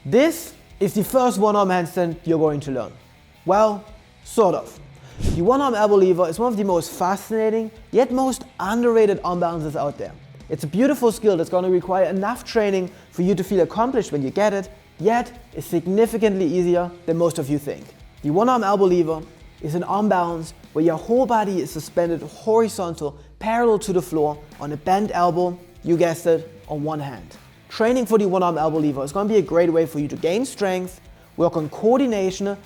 This is the first one-arm handstand you're going to learn. Well, sort of. The one-arm elbow lever is one of the most fascinating, yet most underrated arm balances out there. It's a beautiful skill that's going to require enough training for you to feel accomplished when you get it, yet is significantly easier than most of you think. The one-arm elbow lever is an arm balance where your whole body is suspended horizontal, parallel to the floor, on a bent elbow, you guessed it, on one hand. Training for the one-arm elbow lever is going to be a great way for you to gain strength, work on coordination,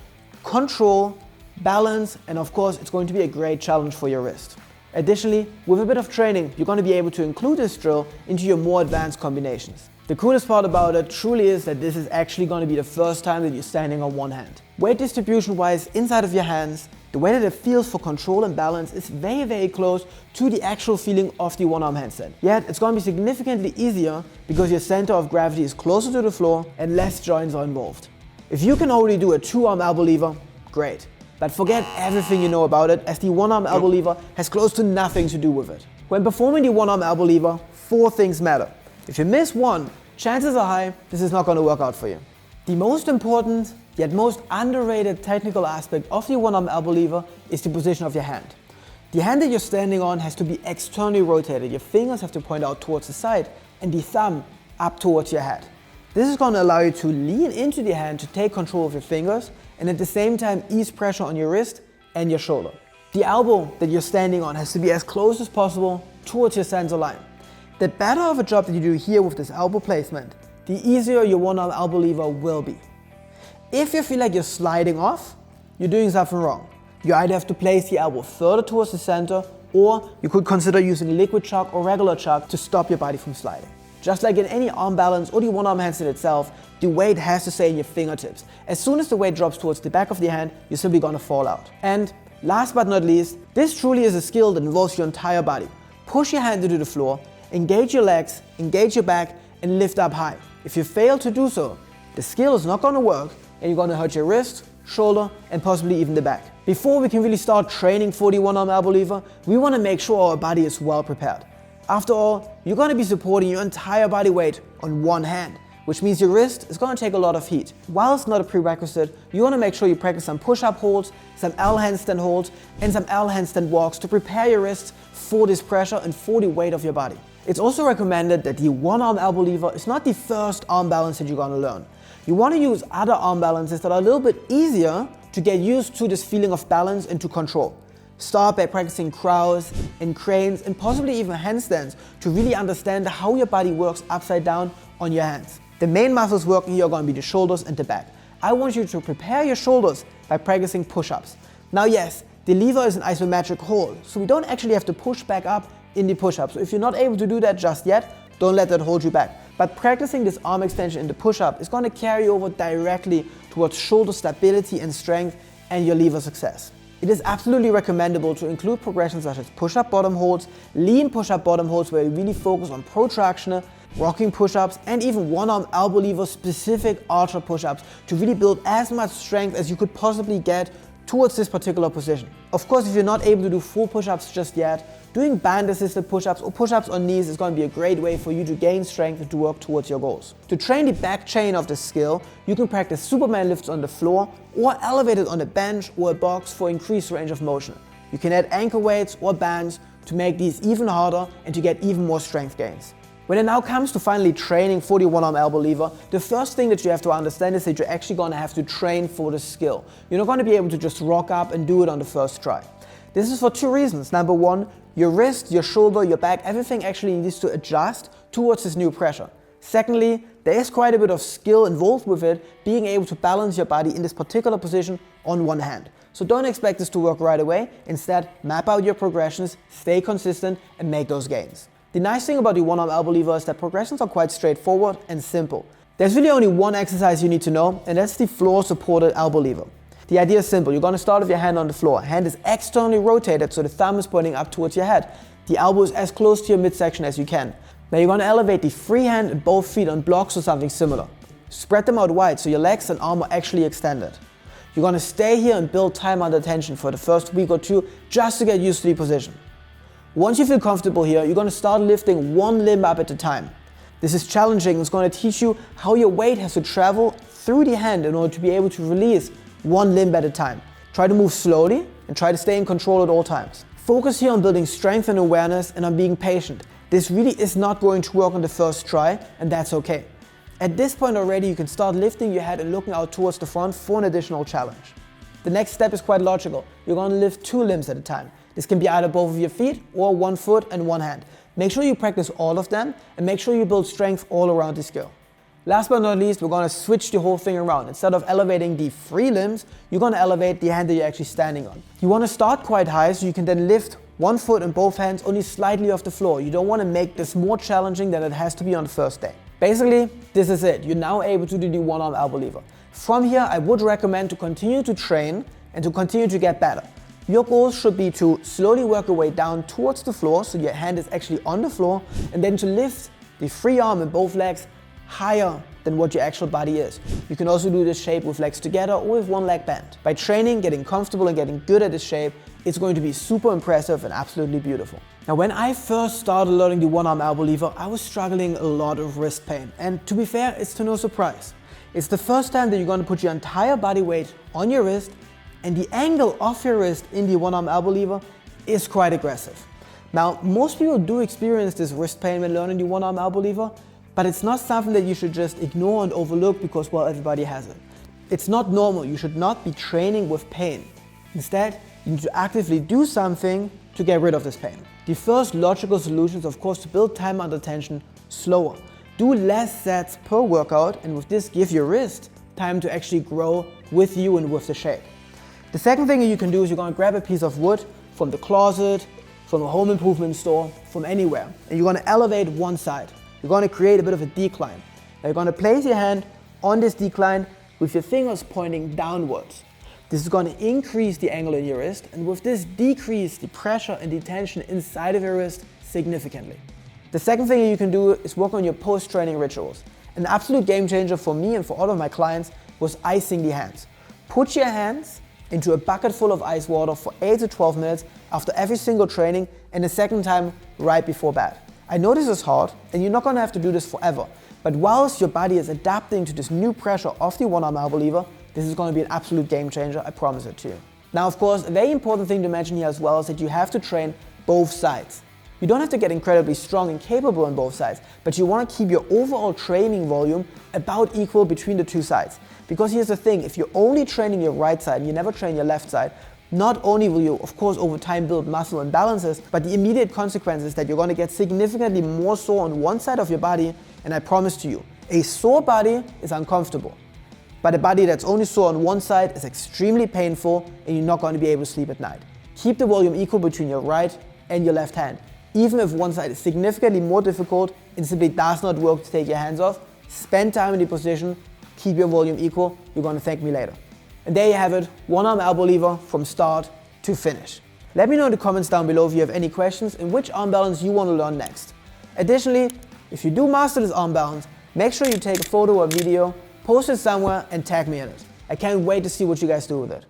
control, balance, and of course it's going to be a great challenge for your wrist. Additionally, with a bit of training, you're going to be able to include this drill into your more advanced combinations. The coolest part about it truly is that this is actually going to be the first time that you're standing on one hand. Weight distribution wise inside of your hands, the way that it feels for control and balance is very close to the actual feeling of the one-arm handstand. Yet it's going to be significantly easier because your center of gravity is closer to the floor and less joints are involved. If you can already do a two-arm elbow lever, great. But forget everything you know about it, as the one-arm elbow lever has close to nothing to do with it. When performing the one-arm elbow lever, 4 things matter. If you miss one, chances are high this is not going to work out for you. The most important, yet most underrated technical aspect of the one-arm elbow lever is the position of your hand. The hand that you're standing on has to be externally rotated. Your fingers have to point out towards the side and the thumb up towards your head. This is going to allow you to lean into the hand to take control of your fingers and at the same time ease pressure on your wrist and your shoulder. The elbow that you're standing on has to be as close as possible towards your center line. The better of a job that you do here with this elbow placement, the easier your one-arm elbow lever will be. If you feel like you're sliding off, you're doing something wrong. You either have to place the elbow further towards the center, or you could consider using liquid chalk or regular chalk to stop your body from sliding. Just like in any arm balance or the one-arm handstand itself, the weight has to stay in your fingertips. As soon as the weight drops towards the back of the hand, you're simply gonna fall out. And last but not least, this truly is a skill that involves your entire body. Push your hand into the floor, engage your legs, engage your back, and lift up high. If you fail to do so, the skill is not going to work and you're going to hurt your wrist, shoulder, and possibly even the back. Before we can really start training for the one-arm elbow lever, we want to make sure our body is well prepared. After all, you're going to be supporting your entire body weight on one hand, which means your wrist is going to take a lot of heat. While it's not a prerequisite, you want to make sure you practice some push-up holds, some L handstand holds, and some L handstand walks to prepare your wrists for this pressure and for the weight of your body. It's also recommended that the one-arm elbow lever is not the first arm balance that you're going to learn. You want to use other arm balances that are a little bit easier to get used to this feeling of balance and to control. Start by practicing crouches and cranes and possibly even handstands to really understand how your body works upside down on your hands. The main muscles working here are going to be the shoulders and the back. I want you to prepare your shoulders by practicing push-ups. Now yes, the lever is an isometric hold, so we don't actually have to push back up in the push-up. So if you're not able to do that just yet, don't let that hold you back. But practicing this arm extension in the push-up is going to carry over directly towards shoulder stability and strength and your lever success. It is absolutely recommendable to include progressions such as push-up bottom holds, lean push-up bottom holds where you really focus on protraction, rocking push-ups, and even one-arm elbow lever specific ultra push-ups to really build as much strength as you could possibly get towards this particular position. Of course, if you're not able to do full push-ups just yet, doing band-assisted push-ups or push-ups on knees is going to be a great way for you to gain strength and to work towards your goals. To train the back chain of the skill, you can practice Superman lifts on the floor or elevated on a bench or a box for increased range of motion. You can add anchor weights or bands to make these even harder and to get even more strength gains. When it now comes to finally training for the one-arm elbow lever, the first thing that you have to understand is that you're actually going to have to train for the skill. You're not going to be able to just rock up and do it on the first try. This is for 2 reasons. Number 1, your wrist, your shoulder, your back, everything actually needs to adjust towards this new pressure. Secondly, there is quite a bit of skill involved with it, being able to balance your body in this particular position on one hand. So don't expect this to work right away. Instead, map out your progressions, stay consistent, and make those gains. The nice thing about the one-arm elbow lever is that progressions are quite straightforward and simple. There's really only one exercise you need to know, and that's the floor-supported elbow lever. The idea is simple. You're going to start with your hand on the floor. Hand is externally rotated, so the thumb is pointing up towards your head. The elbow is as close to your midsection as you can. Now you're going to elevate the free hand and both feet on blocks or something similar. Spread them out wide so your legs and arm are actually extended. You're going to stay here and build time under tension for the first week or 2 just to get used to the position. Once you feel comfortable here, you're going to start lifting one limb up at a time. This is challenging. It's going to teach you how your weight has to travel through the hand in order to be able to release one limb at a time. Try to move slowly and try to stay in control at all times. Focus here on building strength and awareness and on being patient. This really is not going to work on the first try, and that's okay. At this point already, you can start lifting your head and looking out towards the front for an additional challenge. The next step is quite logical. You're going to lift 2 limbs at a time. This can be either both of your feet or 1 foot and 1 hand. Make sure you practice all of them and make sure you build strength all around this skill. Last but not least, we're going to switch the whole thing around. Instead of elevating the free limbs, you're going to elevate the hand that you're actually standing on. You want to start quite high so you can then lift 1 foot and both hands only slightly off the floor. You don't want to make this more challenging than it has to be on the first day. Basically, this is it. You're now able to do the one-arm elbow lever. From here, I would recommend to continue to train and to continue to get better. Your goals should be to slowly work your way down towards the floor so your hand is actually on the floor, and then to lift the free arm and both legs higher than what your actual body is. You can also do this shape with legs together or with one leg bent. By training, getting comfortable and getting good at this shape, it's going to be super impressive and absolutely beautiful. Now, when I first started learning the one-arm elbow lever, I was struggling a lot of wrist pain. And to be fair, it's to no surprise. It's the first time that you're going to put your entire body weight on your wrist, and the angle of your wrist in the one-arm elbow lever is quite aggressive. Now, most people do experience this wrist pain when learning the one-arm elbow lever, but it's not something that you should just ignore and overlook because, well, everybody has it. It's not normal. You should not be training with pain. Instead, you need to actively do something to get rid of this pain. The first logical solution is, of course, to build time under tension slower. Do less sets per workout, and with this, give your wrist time to actually grow with you and with the shape. The second thing you can do is you're going to grab a piece of wood from the closet, from a home improvement store, from anywhere, and you're going to elevate one side. You're going to create a bit of a decline. Now you're going to place your hand on this decline with your fingers pointing downwards. This is going to increase the angle in your wrist, and with this decrease the pressure and the tension inside of your wrist significantly. The second thing you can do is work on your post-training rituals. An absolute game changer for me and for all of my clients was icing the hands. Put your hands into a bucket full of ice water for 8 to 12 minutes after every single training, and the second time right before bed. I know this is hard and you're not going to have to do this forever, but whilst your body is adapting to this new pressure of the one-arm elbow lever, this is going to be an absolute game changer, I promise it to you. Now, of course, a very important thing to mention here as well is that you have to train both sides. You don't have to get incredibly strong and capable on both sides, but you want to keep your overall training volume about equal between the two sides. Because here's the thing, if you're only training your right side and you never train your left side, not only will you, of course, over time build muscle imbalances, but the immediate consequence is that you're going to get significantly more sore on one side of your body, and I promise to you, a sore body is uncomfortable. But a body that's only sore on one side is extremely painful, and you're not going to be able to sleep at night. Keep the volume equal between your right and your left hand. Even if one side is significantly more difficult and simply does not work to take your hands off, spend time in the position, keep your volume equal, you're going to thank me later. And there you have it, one-arm elbow lever from start to finish. Let me know in the comments down below if you have any questions and which arm balance you want to learn next. Additionally, if you do master this arm balance, make sure you take a photo or video, post it somewhere and tag me in it. I can't wait to see what you guys do with it.